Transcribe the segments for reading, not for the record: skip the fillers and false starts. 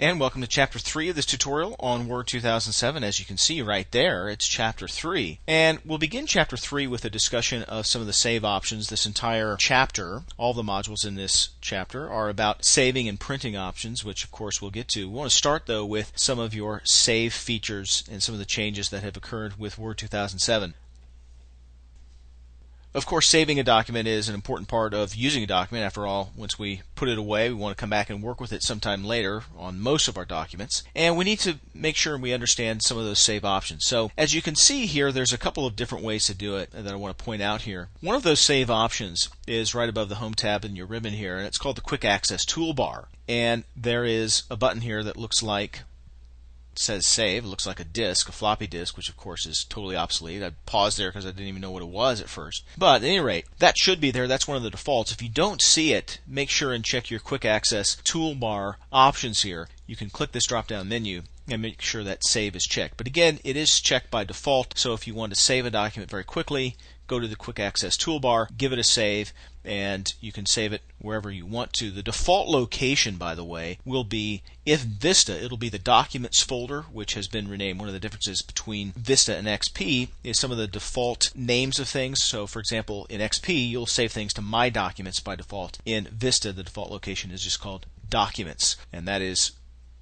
And welcome to Chapter 3 of this tutorial on Word 2007. As you can see right there, it's Chapter 3. And we'll begin Chapter 3 with a discussion of some of the save options. This entire chapter, all the modules in this chapter, are about saving and printing options, which of course we'll get to. We want to start though with some of your save features and some of the changes that have occurred with Word 2007. Of course, saving a document is an important part of using a document. After all, once we put it away, we want to come back and work with it sometime later on most of our documents. And we need to make sure we understand some of those save options. So, as you can see here, there's a couple of different ways to do it that I want to point out here. One of those save options is right above the Home tab in your ribbon here, and it's called the Quick Access Toolbar. And there is a button here that looks like says save. It looks like a disk, a floppy disk, which of course is totally obsolete. I paused there because I didn't even know what it was at first. But at any rate, that should be there. That's one of the defaults. If you don't see it, make sure and check your quick access toolbar options here. You can click this drop down menu and make sure that save is checked. But again, it is checked by default, so if you want to save a document very quickly, go to the quick access toolbar, give it a save, and you can save it wherever you want to. The default location, by the way, will be, if Vista, it'll be the Documents folder, which has been renamed. One of the differences between Vista and XP is some of the default names of things. So, for example, in XP, you'll save things to My Documents by default. In Vista, the default location is just called Documents, and that is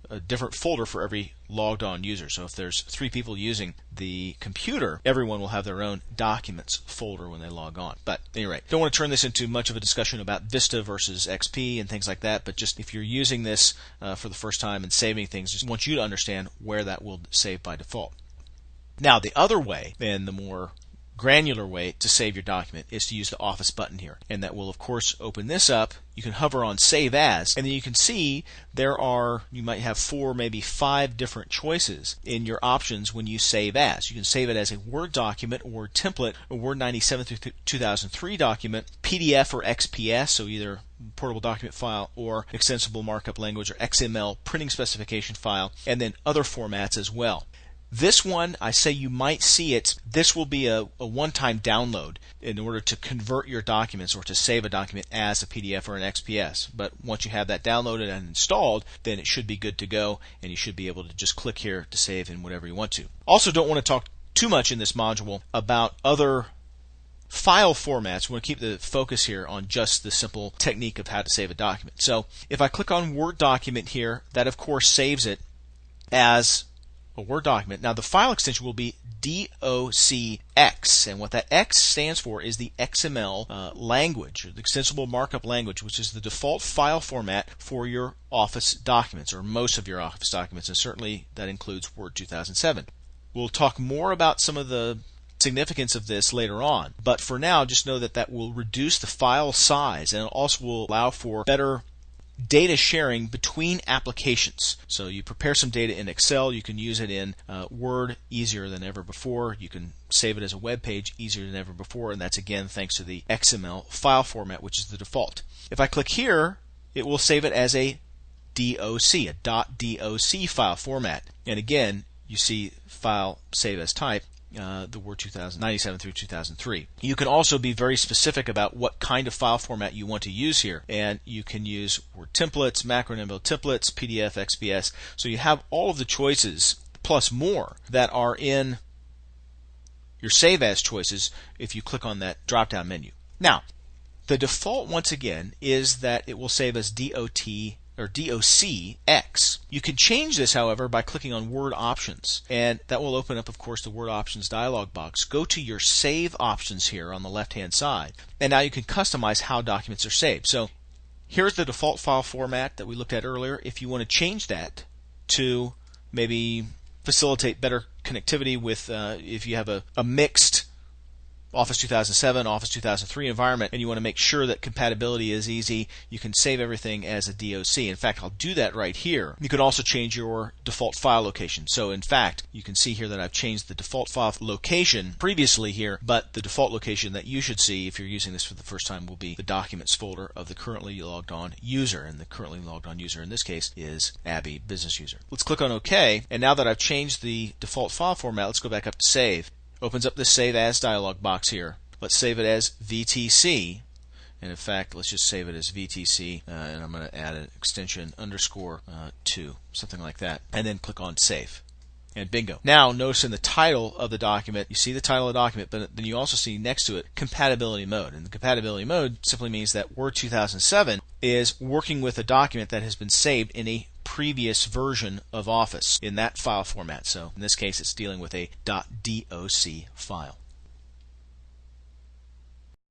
a different folder for every logged on user. So if there's 3 people using the computer, everyone will have their own Documents folder when they log on. But at any rate, don't want to turn this into much of a discussion about Vista versus XP and things like that, but just if you're using this for the first time and saving things, just want you to understand where that will save by default. Now the other way, and the more granular way to save your document, is to use the Office button here, and that will of course open this up. You can hover on Save As, and then you can see there are, you might have 4, maybe 5 different choices in your options when you save as. You can save it as a Word document, a Word template, a Word 97 through 2003 document, PDF or XPS, so either portable document file or extensible markup language or XML printing specification file, and then other formats as well. This one, I say you might see it, this will be a one-time download in order to convert your documents or to save a document as a PDF or an XPS. But once you have that downloaded and installed, then it should be good to go, and you should be able to just click here to save in whatever you want to. Also, don't want to talk too much in this module about other file formats. We want to keep the focus here on just the simple technique of how to save a document. So if I click on Word document here, that of course saves it as a Word document. Now the file extension will be DOCX, and what that X stands for is the XML language, or the extensible markup language, which is the default file format for your Office documents, or most of your Office documents, and certainly that includes Word 2007. We'll talk more about some of the significance of this later on, but for now just know that that will reduce the file size, and it also will allow for better data sharing between applications. So you prepare some data in Excel, you can use it in Word easier than ever before. You can save it as a web page easier than ever before, and that's again thanks to the XML file format, which is the default. If I click here, it will save it as a DOC, a .doc file format. And again, you see file save as type, the Word 97 through 2003. You can also be very specific about what kind of file format you want to use here, and you can use Word templates, macro and templates, PDF, XPS. So you have all of the choices plus more that are in your Save As choices if you click on that drop down menu. Now, the default once again is that it will save as DOT or DOCX. You can change this, however, by clicking on Word Options, and that will open up, of course, the Word Options dialog box. Go to your Save options here on the left-hand side, and now you can customize how documents are saved. So here's the default file format that we looked at earlier. If you want to change that to maybe facilitate better connectivity with, if you have a mixed Office 2007, Office 2003 environment, and you want to make sure that compatibility is easy, you can save everything as a DOC. In fact, I'll do that right here. You can also change your default file location. So in fact, you can see here that I've changed the default file location previously here, but the default location that you should see if you're using this for the first time will be the Documents folder of the currently logged on user, and the currently logged on user in this case is Abby, business user. Let's click on OK, and now that I've changed the default file format, let's go back up to Save. Opens up this Save As dialog box here. Let's save it as VTC, And in fact, let's just save it as VTC, and I'm going to add an extension _2, something like that, and then click on Save. And bingo. Now notice in the title of the document, you see the title of the document, but then you also see next to it compatibility mode. And the compatibility mode simply means that Word 2007 is working with a document that has been saved in a previous version of Office in that file format. So in this case, it's dealing with a .doc file.